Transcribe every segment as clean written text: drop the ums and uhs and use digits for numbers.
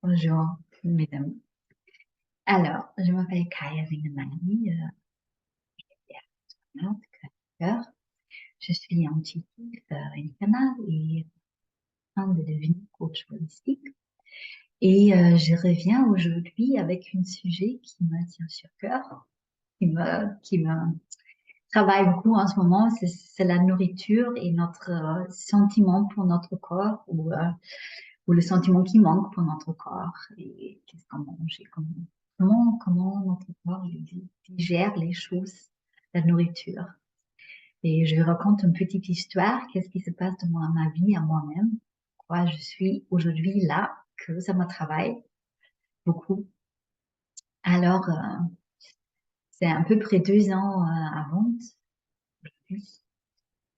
Bonjour, mesdames. Alors, je m'appelle Kaya Ringamani, astronaute, créateur. Je suis intuitive canal et en train de devenir coach holistique. Et je reviens aujourd'hui avec un sujet qui me tient sur cœur, qui me travaille beaucoup en ce moment, c'est la nourriture et notre sentiment pour notre corps ou le sentiment qui manque pour notre corps et qu'est-ce qu'on mange et comment notre corps digère les choses, la nourriture. Et je raconte une petite histoire, qu'est-ce qui se passe dans ma vie à moi-même, pourquoi je suis aujourd'hui là, que ça me travaille beaucoup. Alors, c'est à peu près 2 ans avant,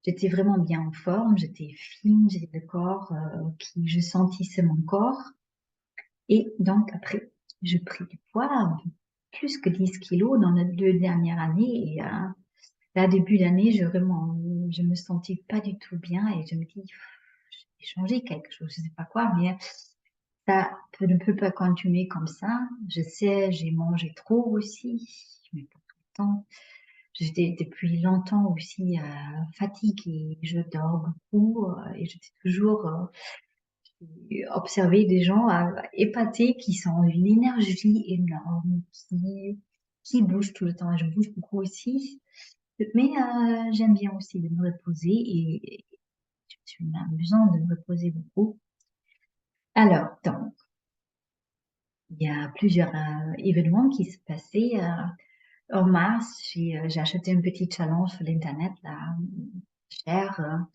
j'étais vraiment bien en forme, j'étais fine, j'avais le corps qui, je sentissais mon corps. Et donc, après, je pris du poids, plus que 10 kilos dans les 2 dernières années. Et là, début d'année, je me sentais pas du tout bien et je me dis, j'ai changé quelque chose, je sais pas quoi, mais ça ne peut pas continuer comme ça. Je sais, j'ai mangé trop aussi, mais pas tout le temps. J'étais depuis longtemps aussi fatiguée, je dors beaucoup et j'étais toujours observer des gens épatés qui sont d'une énergie énorme, qui bougent tout le temps. Je bouge beaucoup aussi, mais j'aime bien aussi de me reposer et je suis besoin de me reposer beaucoup. Alors, donc, il y a plusieurs événements qui se passaient. En mars, j'ai acheté un petit challenge sur l'Internet, là, cher,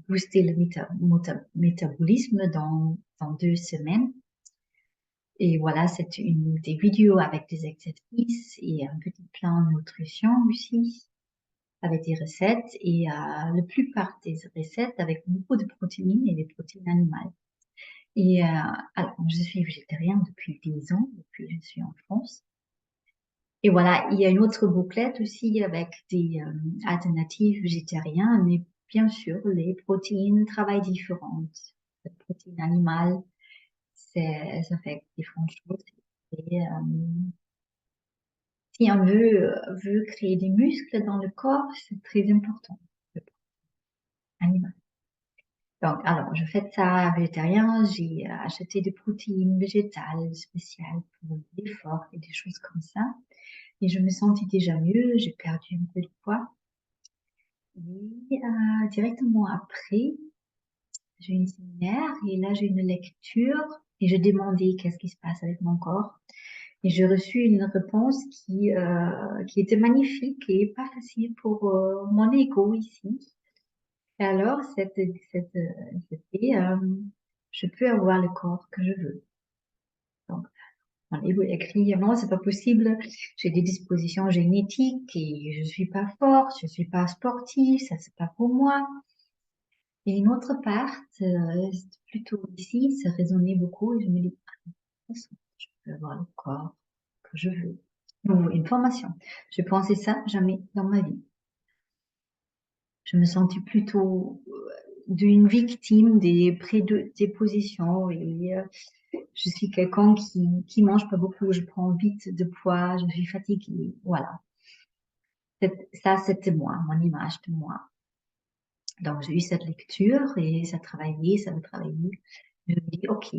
booster le métabolisme dans 2 semaines. Et voilà, c'est des vidéos avec des exercices et un petit plan de nutrition aussi, avec des recettes et la plupart des recettes avec beaucoup de protéines et des protéines animales. Et alors, je suis végétarienne depuis 10 ans, depuis que je suis en France. Et voilà, il y a une autre bouclette aussi avec des alternatives végétariennes, mais bien sûr, les protéines travaillent différentes. Les protéines animales, ça fait différentes choses. Et, si on veut créer des muscles dans le corps, c'est très important, le animal. Donc, alors, je fais ça végétarien, j'ai acheté des protéines végétales spéciales pour l'effort et des choses comme ça. Et je me sentais déjà mieux, j'ai perdu un peu de poids. Et directement après, j'ai une séminaire et là, j'ai une lecture et je demandais qu'est-ce qui se passe avec mon corps. Et j'ai reçu une réponse qui était magnifique et pas facile pour mon ego ici. Et alors, c'était, je peux avoir le corps que je veux. Donc, mon ego écrit, non, c'est pas possible. J'ai des dispositions génétiques et je suis pas forte, je suis pas sportive, ça c'est pas pour moi. Et une autre part, plutôt ici, ça résonnait beaucoup et je me dis, je peux avoir le corps que je veux. Donc, une formation. Je pensais ça jamais dans ma vie. Je me sentais plutôt d'une victime des prédispositions et je suis quelqu'un qui mange pas beaucoup, je prends vite de poids, je suis fatiguée, voilà. Ça, c'était moi, mon image de moi. Donc, j'ai eu cette lecture et ça travaillait, ça me travaillait. Je me dis, ok,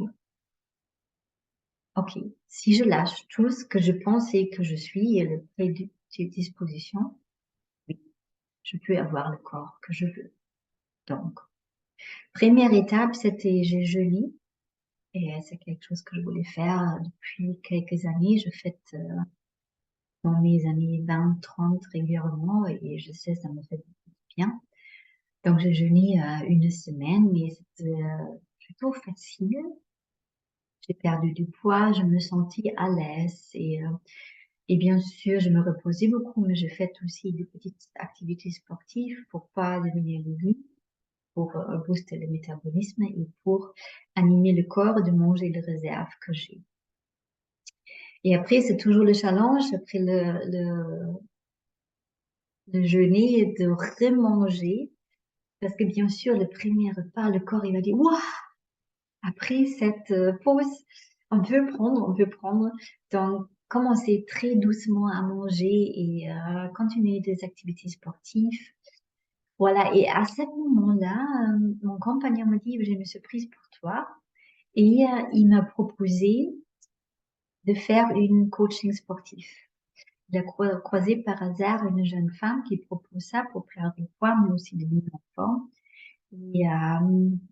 si je lâche tout ce que je pensais que je suis et le prédisposition, oui, je peux avoir le corps que je veux. Donc, première étape, c'était je lis. Et c'est quelque chose que je voulais faire depuis quelques années. Je fais dans mes années 20, 30 régulièrement et je sais, ça me fait bien. Donc, je jeûnais une semaine, mais c'était plutôt facile. J'ai perdu du poids, je me sentais à l'aise et bien sûr, je me reposais beaucoup, mais je fais aussi des petites activités sportives pour pas devenir lourd, pour booster le métabolisme et pour animer le corps de manger les réserves que j'ai. Et après, c'est toujours le challenge, après le jeûner, de remanger. Parce que bien sûr, le premier repas, le corps, il va dire, waouh, après cette pause, on peut prendre. Donc, commencer très doucement à manger et continuer des activités sportives. Voilà, et à ce moment-là, mon compagnon m'a dit, j'ai une surprise pour toi. Et il m'a proposé de faire une coaching sportif. Il a croisé par hasard une jeune femme qui propose ça pour perdre du poids, mais aussi de devenir en forme. Et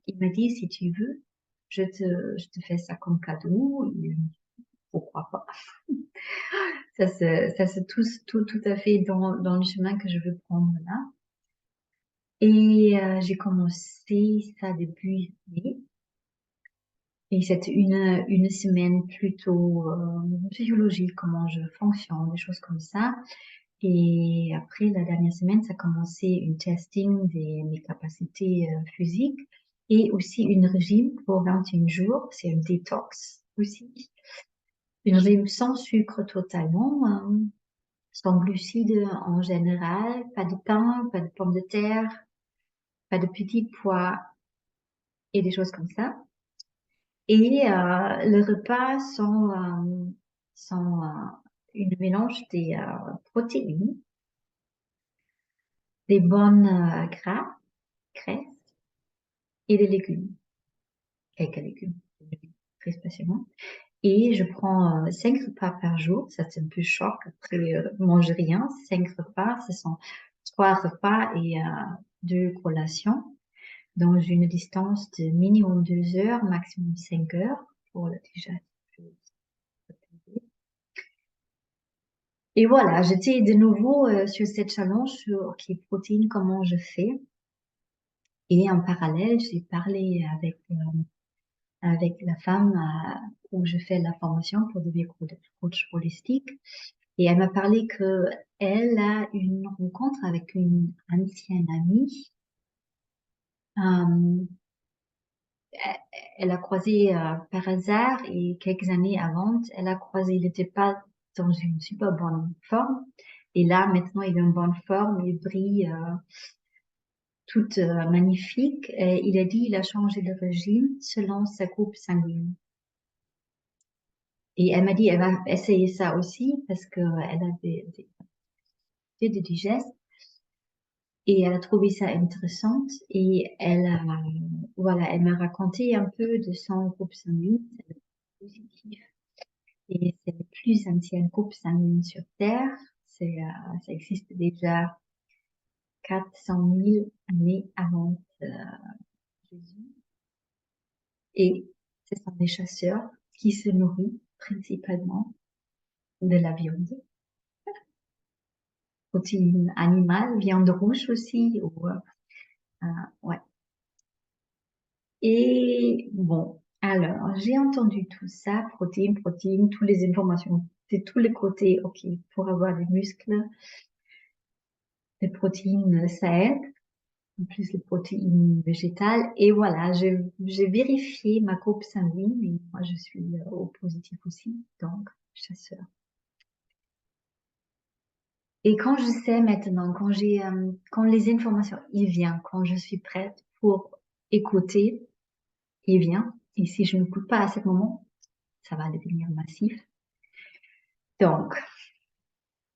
il m'a dit, si tu veux, je te fais ça comme cadeau. Et pourquoi pas? Ça se tout à fait dans le chemin que je veux prendre là. Et j'ai commencé ça début mai. Et c'était une semaine plutôt physiologique, comment je fonctionne, des choses comme ça. Et après, la dernière semaine, ça a commencé une testing de mes capacités physiques et aussi une régime pour 21 jours. C'est un détox aussi. Une régime sans sucre totalement, sans glucides en général, pas de pain, pas de pommes de terre, pas de petits pois et des choses comme ça. Et le repas sont une mélange des protéines, des bonnes graisses et des légumes, quelques légumes, très spécialement. Et je prends 5 repas par jour, ça c'est un peu choc, après manger rien, 5 repas, ce sont 3 repas et 2 collations, dans une distance de minimum 2 heures, maximum 5 heures pour la digestion. Et voilà, j'étais de nouveau sur cette challenge sur OK, protéines, comment je fais. Et en parallèle, j'ai parlé avec la femme où je fais la formation pour devenir coach holistique. Et elle m'a parlé que elle a une rencontre avec une ancienne amie. Euh, elle a croisé par hasard et quelques années avant, elle a croisé, il n'était pas dans une super bonne forme. Et là, maintenant, il est en bonne forme, il brille toute magnifique. Et il a dit il a changé de régime selon sa groupe sanguine. Et elle m'a dit elle va essayer ça aussi parce qu'elle a des digestes et elle a trouvé ça intéressant et voilà, elle m'a raconté un peu de son groupe sanguin, c'est positif et c'est le plus ancien groupe sanguin sur Terre. Ça existe déjà 400 000 années avant Jésus. Et ce sont des chasseurs qui se nourrissent principalement de la viande, protéines animales, viande rouge aussi. Ouais. Et bon, alors, j'ai entendu tout ça, protéines, toutes les informations de tous les côtés. OK, pour avoir des muscles, les protéines, ça aide. En plus, les protéines végétales. Et voilà, j'ai vérifié ma groupe sanguine et moi, je suis au positif aussi, donc chasseur. Et quand je sais maintenant, quand les informations, il vient, quand je suis prête pour écouter, il vient. Et si je n'écoute pas à ce moment, ça va devenir massif. Donc,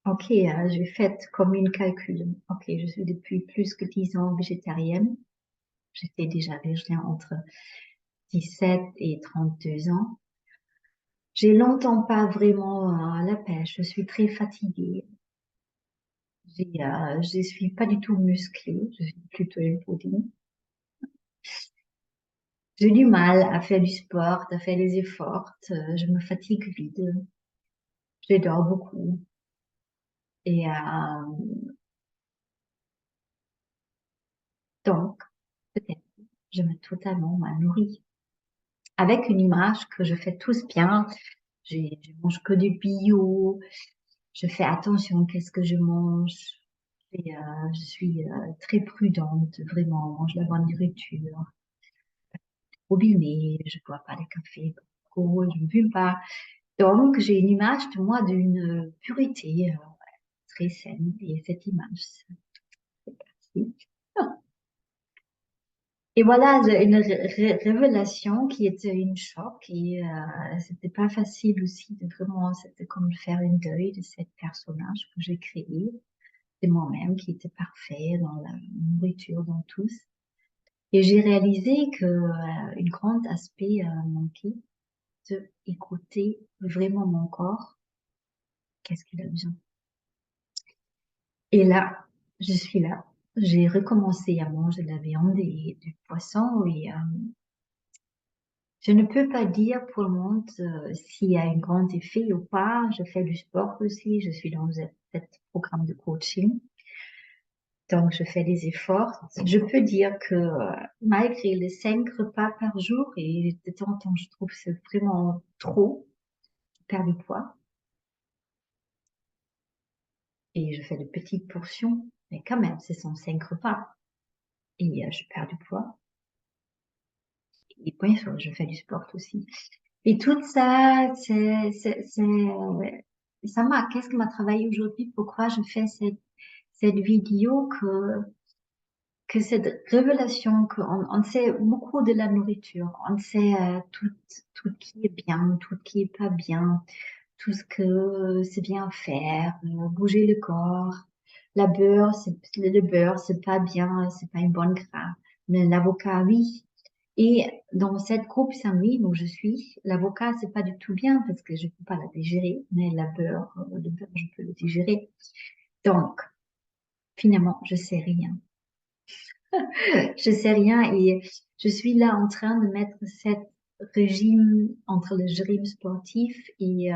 OK, j'ai fait comme une calcul. OK, je suis depuis plus que 10 ans végétarienne. J'étais déjà végétarienne entre 17 et 32 ans. J'ai longtemps pas vraiment la pêche. Je suis très fatiguée. Je suis pas du tout musclée. Je suis plutôt une protéine. J'ai du mal à faire du sport, à faire des efforts. Je me fatigue vite. Je dors beaucoup. Et donc, peut-être, je me totalement mal nourrie. Avec une image que je fais tous bien. Je mange que du bio. Je fais attention à qu'est-ce que je mange. Et je suis très prudente, vraiment. Je mange la bonne nourriture. Robinet, je bois pas de café, trop, je ne fume pas. Donc, j'ai une image de moi d'une purité très saine. Et cette image, c'est parti. Et voilà, j'ai une révélation qui était une choc et c'était pas facile aussi de vraiment, c'était comme faire une deuil de cette personnage que j'ai créé, de moi-même qui était parfait dans la nourriture, dans tout. Et j'ai réalisé que une grande aspect manquait de écouter vraiment mon corps, qu'est-ce qu'il a besoin. Et là, je suis là. J'ai recommencé à manger de la viande et du poisson et je ne peux pas dire pour le monde s'il y a un grand effet ou pas. Je fais du sport aussi. Je suis dans ce programme de coaching. Donc, je fais des efforts. Je peux dire que malgré les 5 repas par jour, et de temps en temps, je trouve que c'est vraiment trop, je perds du poids. Et je fais de petites portions, mais quand même, ce sont 5 repas. Et je perds du poids. Et bien sûr, je fais du sport aussi. Et tout ça, ça m'a, qu'est-ce qui m'a travaillé aujourd'hui? Pourquoi je fais cette vidéo que cette révélation qu'on sait beaucoup de la nourriture, on sait tout qui est bien, tout qui est pas bien, tout ce que c'est bien faire, bouger le corps. Le beurre, c'est pas bien, c'est pas une bonne gras. Mais l'avocat, oui. Et dans cette groupe sanguine où je suis, l'avocat, c'est pas du tout bien parce que je peux pas la digérer, mais le beurre, je peux le digérer. Donc, finalement, je sais rien. Je sais rien et je suis là en train de mettre cet régime entre le régime sportif et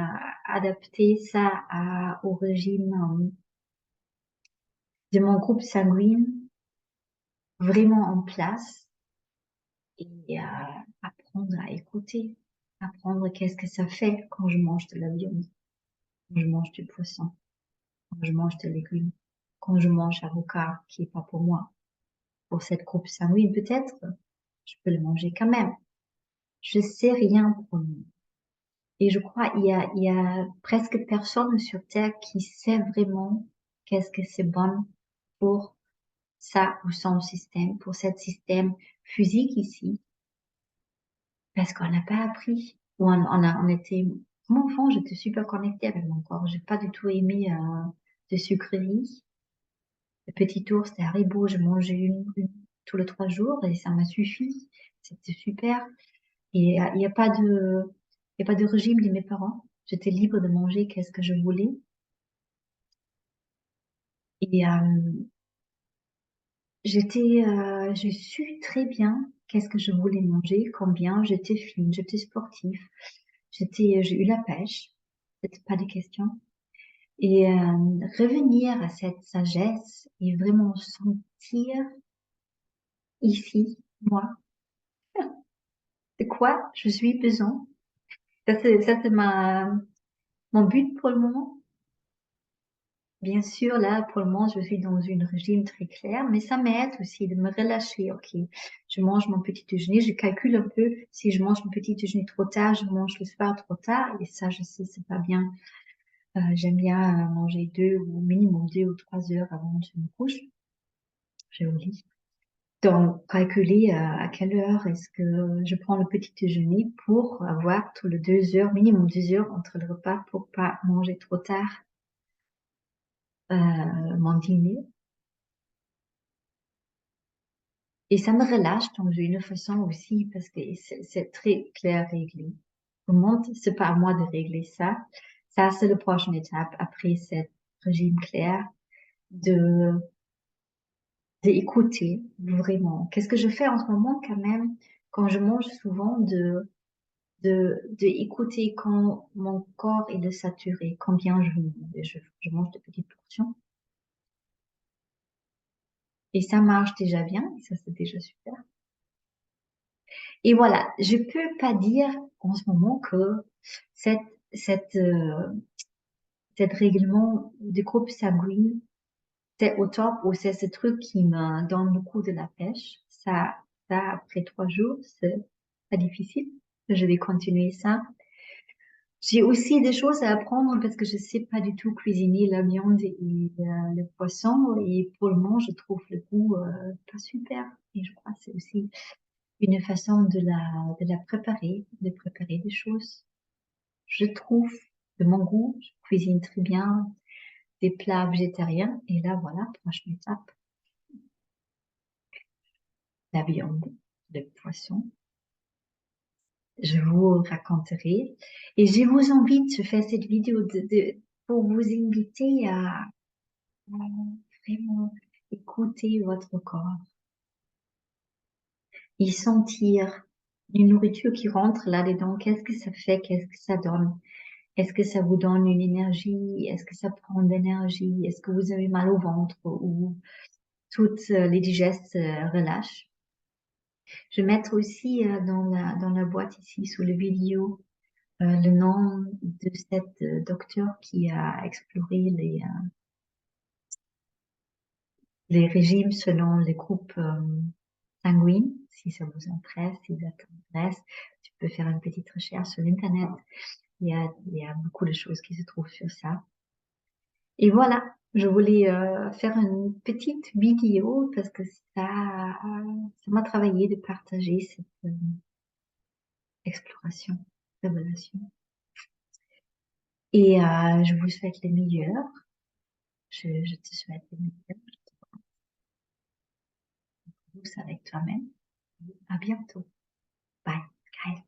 adapter ça au régime de mon groupe sanguin vraiment en place et apprendre à écouter, apprendre qu'est-ce que ça fait quand je mange de la viande, quand je mange du poisson, quand je mange des légumes, quand je mange avocat qui est pas pour moi. Pour cette groupe sanguine, peut-être, je peux le manger quand même. Je sais rien pour lui. Et je crois il y a presque personne sur Terre qui sait vraiment qu'est-ce que c'est bon pour ça ou son système, pour cet système physique ici, parce qu'on n'a pas appris. Ou on était, mon enfant, j'étais super connectée avec mon corps. J'ai pas du tout aimé de sucreries. Le petit tour, c'était Haribo, je mangeais une tous les 3 jours et ça m'a suffi. C'était super. Et il n'y a pas de, il y a pas de régime de mes parents. J'étais libre de manger qu'est-ce que je voulais. Et j'ai su très bien qu'est-ce que je voulais manger, combien j'étais fine, j'étais sportive, j'ai eu la pêche, c'était pas des questions. Et revenir à cette sagesse et vraiment sentir ici, moi, de quoi je suis besoin. Ça, c'est mon but pour le moment. Bien sûr, là, pour le moment, je suis dans une régime très clair, mais ça m'aide aussi de me relâcher. Ok, je mange mon petit déjeuner, je calcule un peu. Si je mange mon petit déjeuner trop tard, je mange le soir trop tard, et ça, je sais, c'est pas bien. J'aime bien manger 2 ou 3 heures avant que je me couche. Je au lit. Donc, calculer à quelle heure est-ce que je prends le petit déjeuner pour avoir tous les 2 heures, minimum 2 heures entre le repas pour pas manger trop tard mon dîner. Et ça me relâche dans une façon aussi parce que c'est très clair réglé. Tout le monde, c'est pas à moi de régler ça. Ça, c'est la prochaine étape après cette régime clair de d'écouter vraiment. Qu'est-ce que je fais en ce moment quand même quand je mange souvent de écouter quand mon corps est de saturé, combien je mange. Je mange de petites portions et ça marche déjà bien et ça c'est déjà super. Et voilà, je peux pas dire en ce moment que cette, cette, euh, cette règlement du groupe sanguin, c'est au top ou c'est ce truc qui me donne beaucoup de la pêche. Ça après 3 jours, c'est pas difficile. Je vais continuer ça. J'ai aussi des choses à apprendre parce que je sais pas du tout cuisiner la viande et le poisson. Et pour le moment, je trouve le goût pas super. Et je crois que c'est aussi une façon de la préparer, de préparer des choses. Je trouve, de mon goût, je cuisine très bien des plats végétariens. Et là, voilà, prochaine étape, la viande, le poisson. Je vous raconterai. Et je vous invite, je fais cette vidéo pour vous inviter à vraiment écouter votre corps et sentir une nourriture qui rentre là-dedans. Qu'est-ce que ça fait? Qu'est-ce que ça donne? Est-ce que ça vous donne une énergie? Est-ce que ça prend de l'énergie? Est-ce que vous avez mal au ventre ou toutes les digestes relâchent? Je vais mettre aussi dans la boîte ici sous le vidéo le nom de cette docteur qui a exploré les régimes selon les groupes sanguines. Si ça vous intéresse, si ça t'intéresse, tu peux faire une petite recherche sur l'Internet. Il y a beaucoup de choses qui se trouvent sur ça. Et voilà, je voulais faire une petite vidéo parce que ça m'a travaillé de partager cette exploration, révélation. Et je vous souhaite le meilleur. Je te souhaite le meilleur. Douce avec toi-même. À bientôt. Bye. Bye.